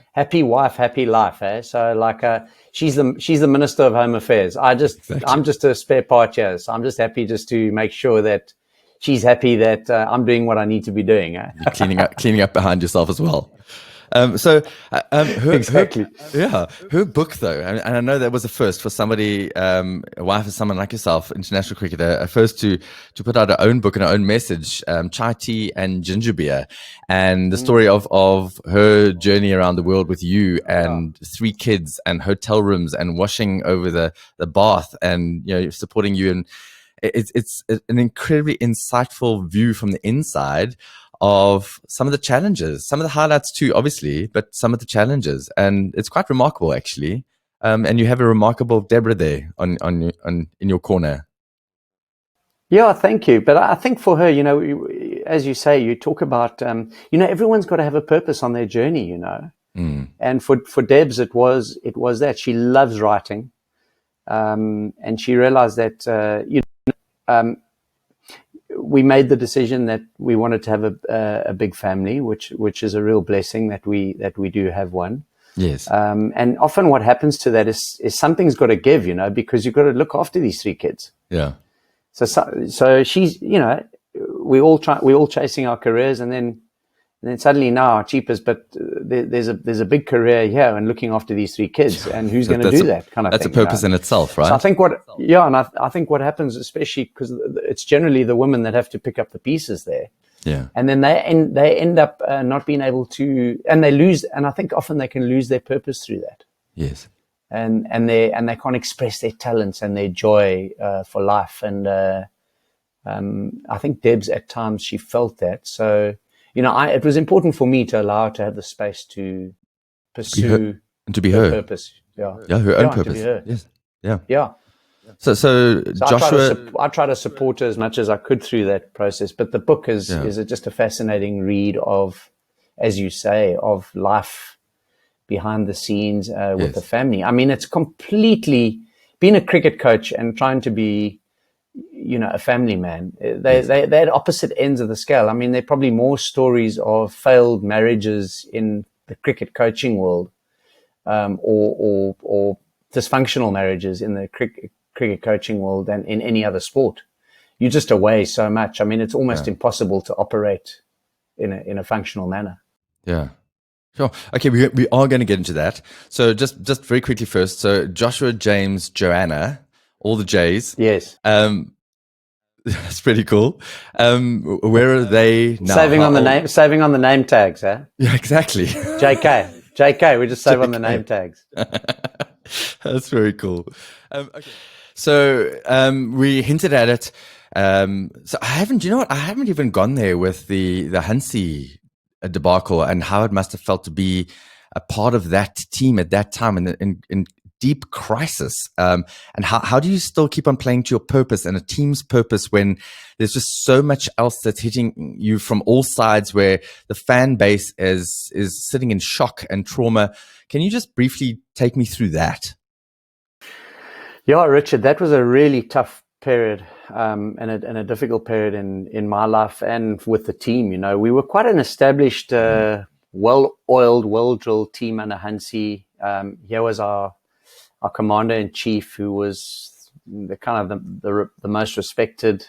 wife, happy life. So like she's the Minister of Home Affairs. I'm just a spare part here. So I'm just happy just to make sure that she's happy that I'm doing what I need to be doing. You're cleaning up behind yourself as well. Exactly. Her book though, and I know that was a first for somebody, a wife of someone like yourself, international cricketer, a first to put out her own book and her own message, Chai Tea and Ginger Beer, and the story of her journey around the world with you and 3 kids and hotel rooms and washing over the bath and supporting you, and it's an incredibly insightful view from the inside of some of the challenges, some of the highlights too, obviously, but some of the challenges, and it's quite remarkable actually. And you have a remarkable Deborah there on in your corner. Yeah, thank you. But I think for her, as you say, you talk about, everyone's got to have a purpose on their journey, And for Debs, it was that she loves writing, and she realized that we made the decision that we wanted to have a big family, which is a real blessing that we do have one. Yes. And often what happens to that is something's got to give, because you've got to look after these 3 kids. Yeah. So she's, we all chasing our careers, and then suddenly now our cheapest, but there's a big career here and looking after these 3 kids, and who's going to do that kind of thing? That's a purpose in itself, right? So I think I think what happens, especially because it's generally the women that have to pick up the pieces there. Yeah. And then they end up not being able to, and they lose, and I think often they can lose their purpose through that. Yes. And they can't express their talents and their joy for life. And I think Debs at times she felt that. So it was important for me to allow her to have the space to pursue and to be her purpose. Yeah, her own purpose. To be her. Yes. Yeah. Yeah. So Joshua, I try to support her as much as I could through that process. But the book is just a fascinating read of, as you say, of life behind the scenes with the family. I mean, it's completely being a cricket coach and trying to be, a family man. They're at opposite ends of the scale. I mean, there are probably more stories of failed marriages in the cricket coaching world, or dysfunctional marriages in the cricket coaching world than in any other sport. You're just away so much. I mean, it's almost impossible to operate in a functional manner. Yeah. Sure. Okay, we are going to get into that. So just very quickly first. So Joshua, James, Joanna, all the J's. Yes. That's pretty cool. Where are they now? Saving on the name tags, huh? Yeah, exactly. JK. We just save on the name tags. That's very cool. Okay. So we hinted at it. So I haven't even gone there with the Hanse debacle and how it must have felt to be a part of that team at that time in deep crisis. And how do you still keep on playing to your purpose and a team's purpose when there's just so much else that's hitting you from all sides, where the fan base is sitting in shock and trauma? Can you just briefly take me through that? Yeah, Richard, that was a really tough period, and a difficult period in my life and with the team. We were quite an established, well-oiled, well-drilled team under Hanse. Here was our commander-in-chief, who was the most respected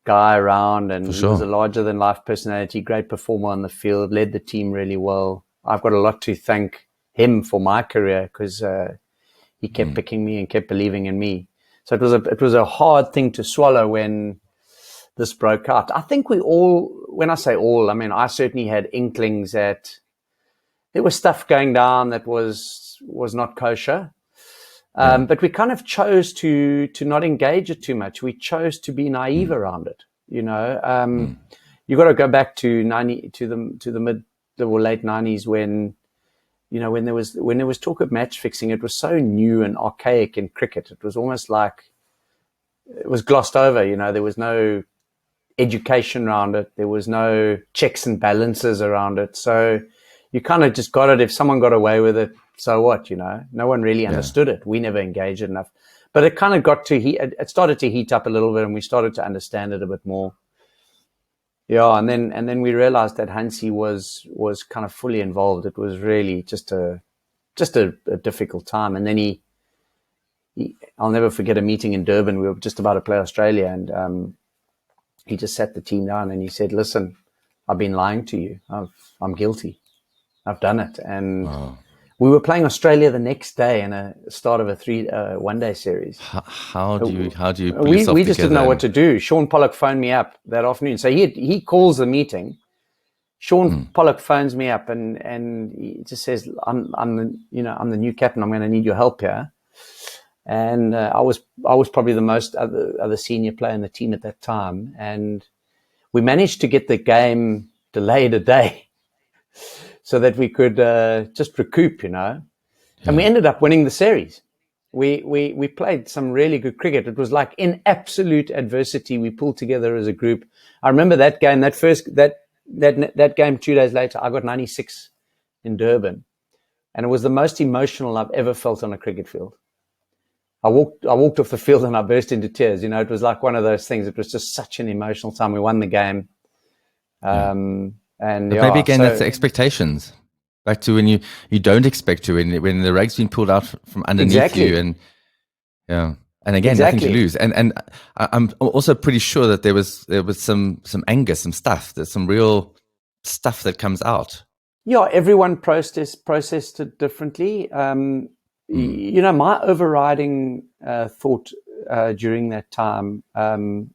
guy around, and he was a larger-than-life personality, great performer on the field, led the team really well. I've got a lot to thank him for my career, because he kept picking me and kept believing in me. So it was a hard thing to swallow when this broke out. I think we all, when I say all, I mean, I certainly had inklings that there was stuff going down that was not kosher. But we kind of chose to not engage it too much. We chose to be naive around it. You got to go back to the mid or late 90s when there was talk of match fixing. It was so new and archaic in cricket. It was almost like it was glossed over. There was no education around it. There was no checks and balances around it. So you kind of just got it. If someone got away with it, so what? No one really understood it. We never engaged it enough. But it kind of it started to heat up a little bit, and we started to understand it a bit more. Yeah, and then we realized that Hanse was kind of fully involved. It was really just a difficult time. And then I'll never forget a meeting in Durban. We were just about to play Australia, and he just sat the team down and he said, "Listen, I've been lying to you. I'm guilty." I've done it. And Wow. we were playing Australia the next day in a start of a one-day series. How do you put We yourself just didn't together know what to do. Sean Pollock phoned me up that afternoon. So he calls the meeting. Sean Pollock phones me up and he just says, I'm the new captain. I'm going to need your help here. And I was probably the most other senior player in the team at that time. And we managed to get the game delayed a day so that we could just recoup, And we ended up winning the series. We played some really good cricket. It was like in absolute adversity, we pulled together as a group. I remember that game, that game 2 days later, I got 96 in Durban. And it was the most emotional I've ever felt on a cricket field. I walked off the field and I burst into tears. It was like one of those things. It was just such an emotional time. We won the game. And But maybe again, that's the expectations. Back to when you don't expect to, when the rug's been pulled out from underneath you, and again, nothing to lose. And I'm also pretty sure that there was some anger, some stuff, there's some real stuff that comes out. Yeah, everyone processed it differently. My overriding thought during that time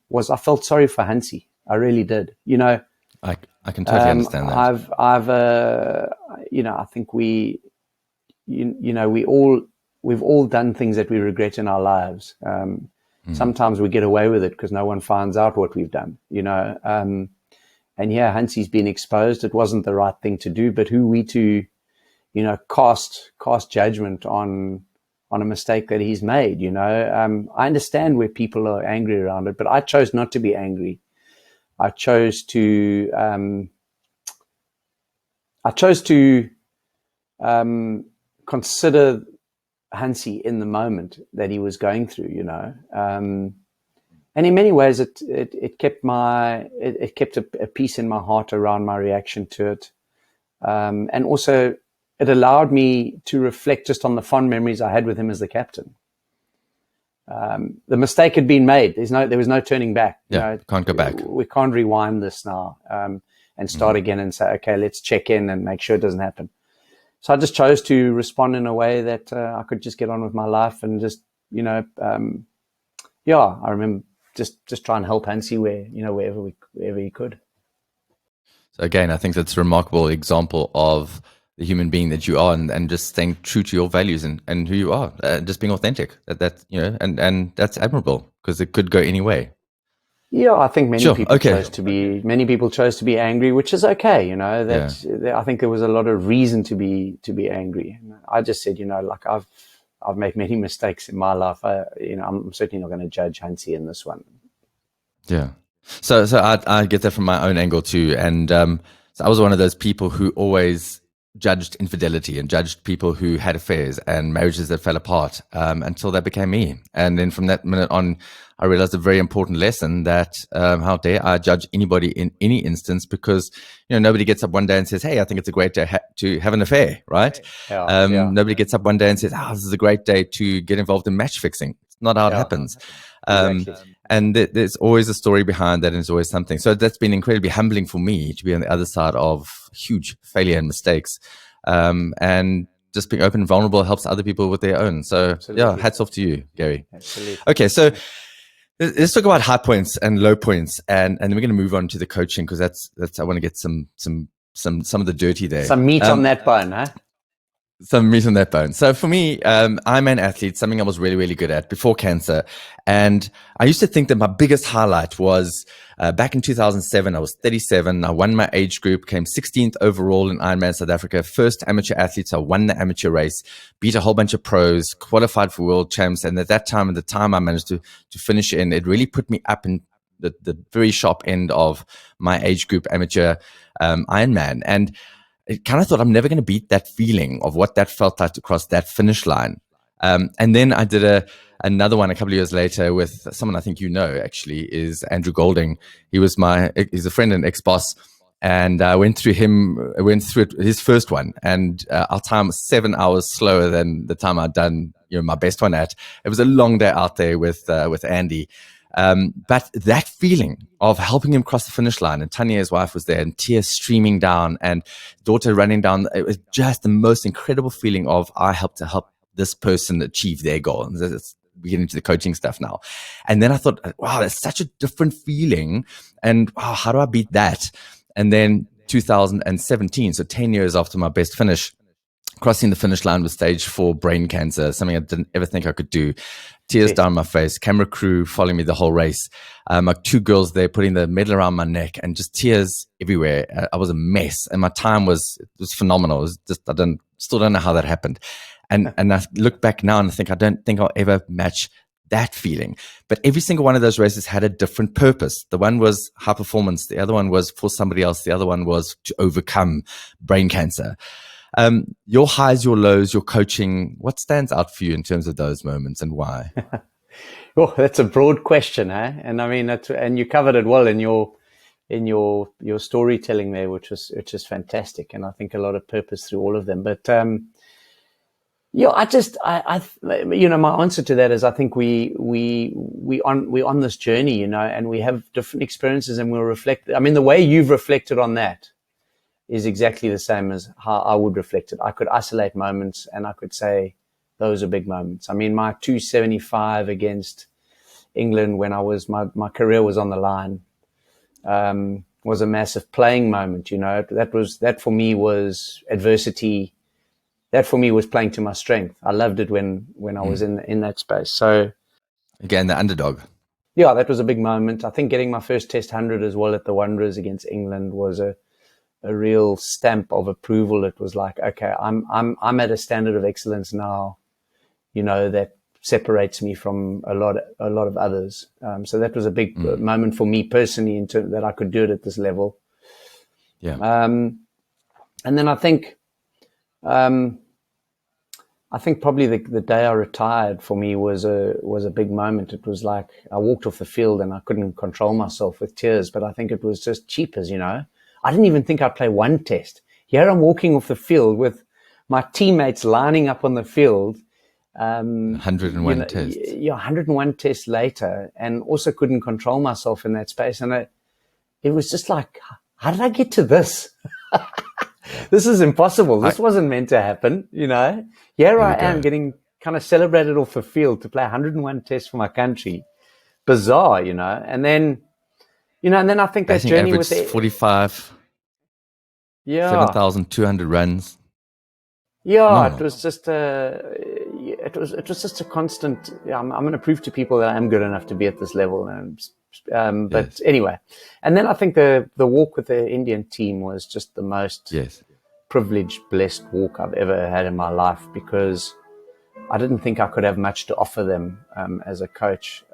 was I felt sorry for Hanse. I really did. I can totally understand that. I think we've all done things that we regret in our lives. Sometimes we get away with it because no one finds out what we've done, and Hanse's been exposed. It wasn't the right thing to do, but who we to, cast judgment on a mistake that he's made, I understand where people are angry around it, but I chose not to be angry. I chose to consider Hanse in the moment that he was going through, and in many ways it kept a peace in my heart around my reaction to it, and also it allowed me to reflect just on the fond memories I had with him as the captain. The mistake had been made. There was no turning back. Can't go back. We can't rewind this now and start again and say, okay, let's check in and make sure it doesn't happen. So I just chose to respond in a way that I could just get on with my life and just, I remember just try and help Hanse wherever he could. So again, I think that's a remarkable example of the human being that you are, and just staying true to your values and who you are, just being authentic. And that's admirable because it could go any way. Yeah, I think many people chose to be angry, which is okay. I think there was a lot of reason to be angry. I just said, I've made many mistakes in my life. I'm certainly not going to judge Hanse in this one. Yeah. So I get that from my own angle too, and so I was one of those people who always judged infidelity and judged people who had affairs and marriages that fell apart until that became me. And then from that minute on, I realized a very important lesson that how dare I judge anybody in any instance, because nobody gets up one day and says, hey, I think it's a great day to have an affair, right? Nobody gets up one day and says, this is a great day to get involved in match fixing. It's not how it happens. Exactly. And there's always a story behind that, and there's always something. So that's been incredibly humbling for me to be on the other side of huge failure and mistakes. And just being open and vulnerable helps other people with their own. So Absolutely. Hats off to you, Gary. Absolutely. Okay, so let's talk about high points and low points, and then we're going to move on to the coaching, because that's I want to get some of the dirty there. Some meat on that bone, huh? Some meat on that bone. So for me, I'm an athlete, something I was really, really good at before cancer. And I used to think that my biggest highlight was back in 2007, I was 37. I won my age group, came 16th overall in Ironman South Africa, first amateur athlete. So I won the amateur race, beat a whole bunch of pros, qualified for world champs. And at that time, I managed to finish in, it really put me up in the very sharp end of my age group amateur Ironman. And I kind of thought I'm never going to beat that feeling of what that felt like to cross that finish line. And then I did another one a couple of years later with someone I think actually is Andrew Golding. He's a friend and ex-boss. And I went through his first one, and our time was 7 hours slower than the time I'd done, my best one at. It was a long day out there with Andy. But that feeling of helping him cross the finish line, and Tanya, his wife, was there, and tears streaming down, and daughter running down, it was just the most incredible feeling of, I helped to help this person achieve their goal. And we get into the coaching stuff now. And then I thought, wow, that's such a different feeling. And wow, how do I beat that? And then 2017, so 10 years after my best finish, crossing the finish line with stage 4 brain cancer, something I didn't ever think I could do. Tears down my face, camera crew following me the whole race. My 2 girls there putting the medal around my neck, and just tears everywhere. I was a mess, and my time was phenomenal. It was just, still don't know how that happened. And I look back now and I think, I don't think I'll ever match that feeling. But every single one of those races had a different purpose. The one was high performance. The other one was for somebody else. The other one was to overcome brain cancer. Your highs, your lows, your coaching, what stands out for you in terms of those moments, and why? Oh, that's a broad question, eh? And I mean, and you covered it well in your storytelling there, which is fantastic. And I think a lot of purpose through all of them. But yeah, my answer to that is, I think we're on this journey, and we have different experiences, and we'll reflect. I mean, the way you've reflected on that is exactly the same as how I would reflect it. I could isolate moments, and I could say those are big moments. I mean, my 275 against England when my career was on the line was a massive playing moment. That for me was adversity. That for me was playing to my strength. I loved it when I was in that space. So again, the underdog. Yeah, that was a big moment. I think getting my first Test 100 as well at the Wanderers against England was a real stamp of approval. It was like, okay, I'm at a standard of excellence now, that separates me from a lot of others. So that was a big moment for me personally, that I could do it at this level. Yeah. And then I think probably the day I retired for me was a big moment. It was like I walked off the field and I couldn't control myself with tears, but I think it was just cheapers, I didn't even think I'd play one test. Here I'm walking off the field with my teammates lining up on the field. 101 tests. Yeah, 101 tests later, and also couldn't control myself in that space. And it was just like, how did I get to this? This is impossible. This wasn't meant to happen, Here I am getting kind of celebrated off the field to play 101 tests for my country. Bizarre, And then, and then I think that journey with 45, 7,200 runs. Yeah, it was just it was just a constant. I'm going to prove to people that I'm good enough to be at this level. But anyway, and then I think the walk with the Indian team was just the most privileged, blessed walk I've ever had in my life, because I didn't think I could have much to offer them as a coach.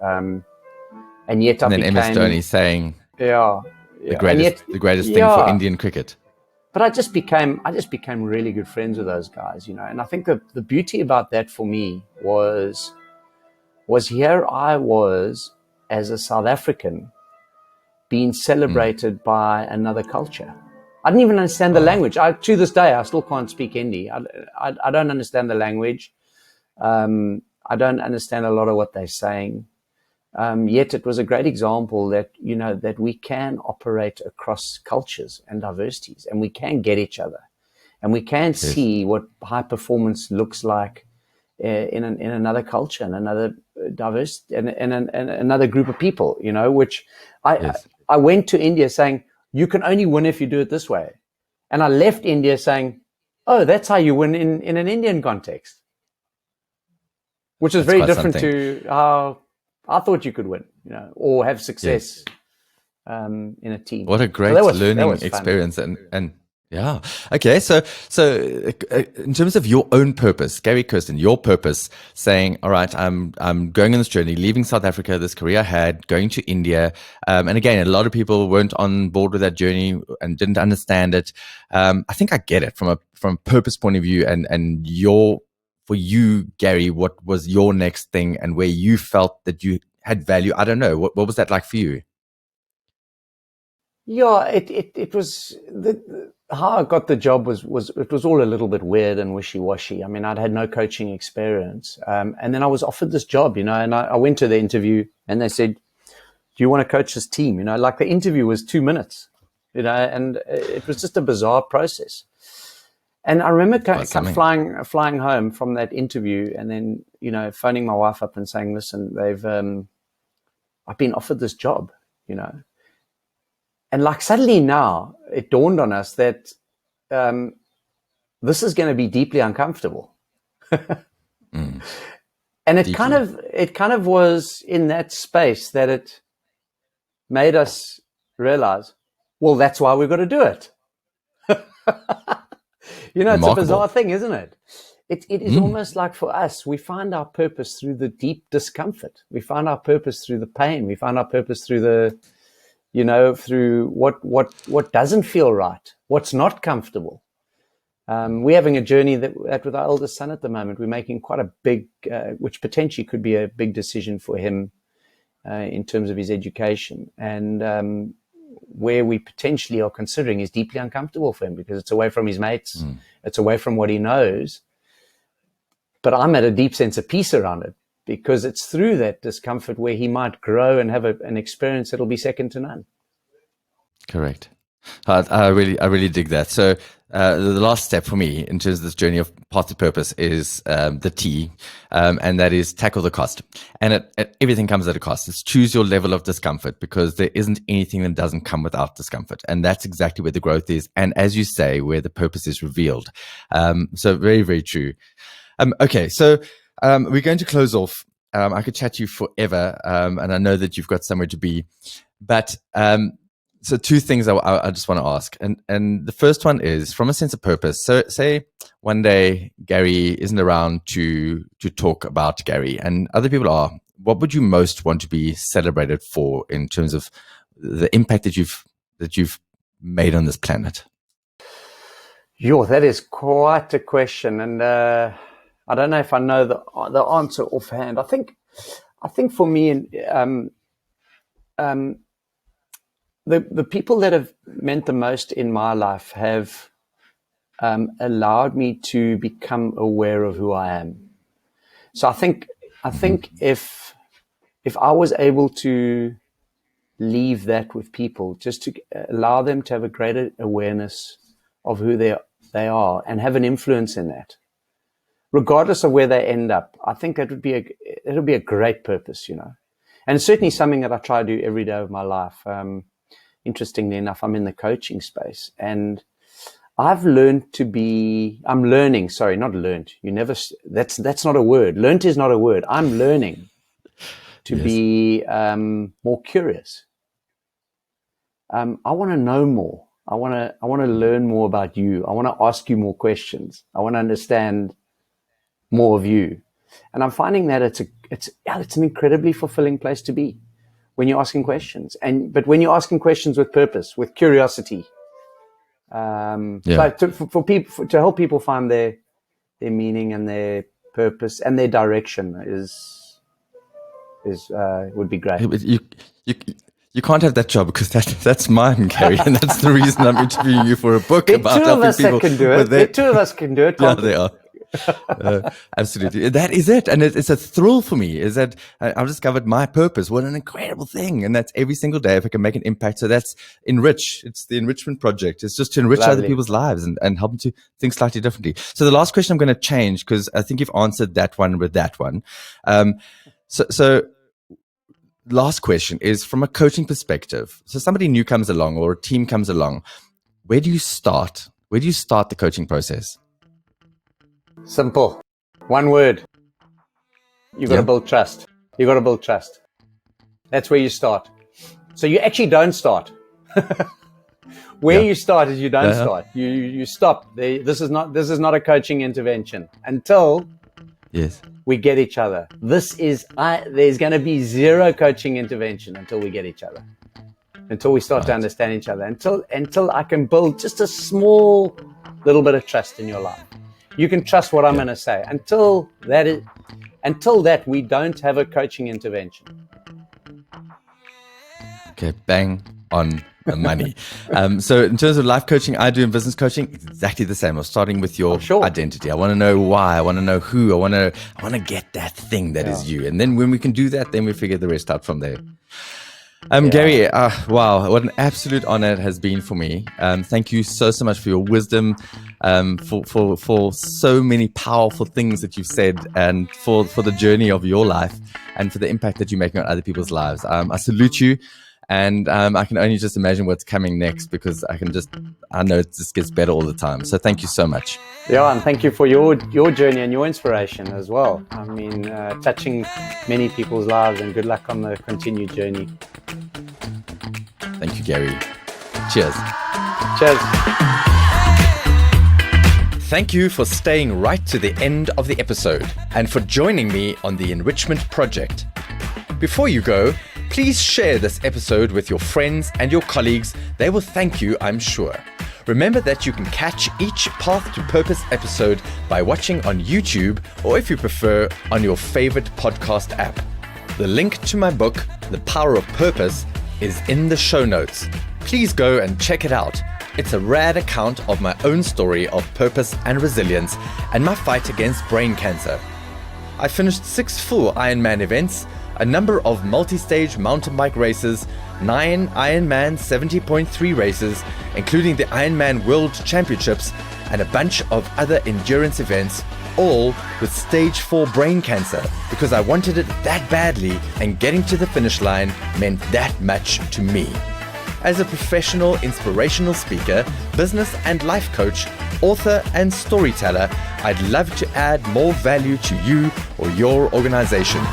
And yet I became... And then MS Dhoni saying, the greatest thing for Indian cricket. But I just became really good friends with those guys, And I think the beauty about that for me was here I was as a South African being celebrated by another culture. I didn't even understand the language. To this day, I still can't speak Hindi. I don't understand the language. I don't understand a lot of what they're saying. Yet it was a great example that, that we can operate across cultures and diversities, and we can get each other, and we can see what high performance looks like in another culture and another diverse and another group of people, which I went to India saying, you can only win if you do it this way. And I left India saying, oh, that's how you win in an Indian context, which is very different to how I thought you could win, or have success in a team. What a great learning experience. And yeah. Okay. So in terms of your own purpose, Gary, Kirsten, your purpose, saying, all right, I'm going on this journey, leaving South Africa, this career I had, going to India. And again, a lot of people weren't on board with that journey and didn't understand it. I think I get it from a purpose point of view, and for you, Gary, what was your next thing and where you felt that you had value? I don't know. What was that like for you? Yeah, it was how I got the job was all a little bit weird and wishy-washy. I mean, I'd had no coaching experience. And then I was offered this job, and I went to the interview and they said, do you want to coach this team? Like the interview was 2 minutes, and it was just a bizarre process. And I remember flying home from that interview, and then, phoning my wife up and saying, listen, I've been offered this job, And like suddenly now it dawned on us that this is going to be deeply uncomfortable. And it kind of was in that space that it made us realize, well, that's why we've got to do it. It's Remarkable. A bizarre thing, isn't it? It is almost like for us, we find our purpose through the deep discomfort. We find our purpose through the pain. We find our purpose through through what doesn't feel right, what's not comfortable. We're having a journey that with our eldest son at the moment, we're making quite a big, which potentially could be a big decision for him in terms of his education. And where we potentially are considering is deeply uncomfortable for him because it's away from his mates. It's away from what he knows. But I'm at a deep sense of peace around it because it's through that discomfort where he might grow and have an experience that'll be second to none. Correct. I really dig that. So the last step for me in terms of this journey of path to purpose is the T, and that is tackle the cost. And everything comes at a cost. It's choose your level of discomfort because there isn't anything that doesn't come without discomfort. And that's exactly where the growth is. And as you say, where the purpose is revealed. So very, very true. Okay, so we're going to close off. I could chat to you forever, and I know that you've got somewhere to be. But so two things I just want to ask. And the first one is from a sense of purpose. So say one day Gary isn't around to talk about Gary and other people are. What would you most want to be celebrated for in terms of the impact that you've made on this planet? That is quite a question. And I don't know if I know the answer offhand. I think for me, the people that have meant the most in my life have allowed me to become aware of who I am. So I think if I was able to leave that with people, just to allow them to have a greater awareness of who they are and have an influence in that, regardless of where they end up, I think it'll be a great purpose, and it's certainly something that I try to do every day of my life. Interestingly enough, I'm in the coaching space and I'm learning. Sorry, not learned. That's not a word. Learned is not a word. I'm learning to be more curious. I want to know more. I want to learn more about you. I want to ask you more questions. I want to understand more of you. And I'm finding that it's an incredibly fulfilling place to be when you're asking questions. But when you're asking questions with purpose, with curiosity, so to help people find their meaning and their purpose and their direction would be great. You can't have that job because that's mine, Gary, and that's the reason I'm interviewing you for a book about helping people. There are two of us can do it. Yeah, they are. Absolutely. That is it. And it's a thrill for me is that I've discovered my purpose. What an incredible thing. And that's every single day if I can make an impact. So that's enrich. It's the enrichment project. It's just to enrich other people's lives and help them to think slightly differently. So the last question I'm going to change because I think you've answered that one with that one. So last question is from a coaching perspective. So somebody new comes along or a team comes along. Where do you start? Where do you start the coaching process? Simple. One word. You've got to build trust. You've got to build trust. That's where you start. So you actually don't start. Where you start is you don't start. You stop. This is not a coaching intervention until we get each other. There's going to be zero coaching intervention until we get each other. Until we start to understand each other. Until I can build just a small little bit of trust in your life. You can trust what I'm going to say. Until that, we don't have a coaching intervention. Okay, bang on the money. So in terms of life coaching, I do in business coaching, exactly the same. I'm starting with your identity. I want to know why. I want to know who. I want to get that thing that is you. And then when we can do that, then we figure the rest out from there. Gary, wow, what an absolute honor it has been for me. Thank you so much for your wisdom, for so many powerful things that you've said, and for the journey of your life and for the impact that you're making on other people's lives. I salute you, and I can only just imagine what's coming next, because I know it just gets better all the time. So thank you so much. Yeah, and thank you for your journey and your inspiration as well. I mean, touching many people's lives, and good luck on the continued journey. Thank you, Gary. Cheers. Cheers. Thank you for staying right to the end of the episode and for joining me on the Enrichment Project. Before you go, please share this episode with your friends and your colleagues. They will thank you, I'm sure. Remember that you can catch each Path to Purpose episode by watching on YouTube, or if you prefer, on your favorite podcast app. The link to my book, The Power of Purpose, is in the show notes. Please go and check it out. It's a rad account of my own story of purpose and resilience and my fight against brain cancer. I finished 6 full Ironman events, a number of multi-stage mountain bike races, 9 Ironman 70.3 races, including the Ironman World Championships, and a bunch of other endurance events, all with stage 4 brain cancer, because I wanted it that badly, and getting to the finish line meant that much to me. As a professional inspirational speaker, business and life coach, author and storyteller, I'd love to add more value to you or your organization.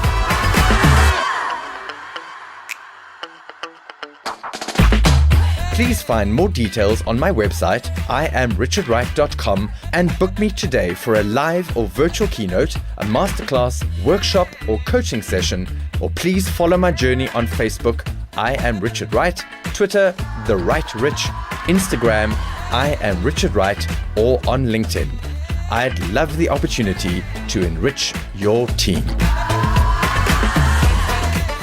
Please find more details on my website, iamrichardwright.com, and book me today for a live or virtual keynote, a masterclass, workshop, or coaching session, or please follow my journey on Facebook, I Am Richard Wright, Twitter, The Wright Rich, Instagram, I Am Richard Wright, or on LinkedIn. I'd love the opportunity to enrich your team.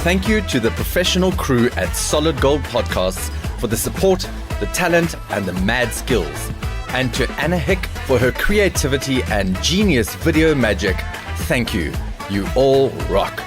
Thank you to the professional crew at Solid Gold Podcasts for the support, the talent, and the mad skills. And to Anna Hick for her creativity and genius video magic. Thank you. You all rock.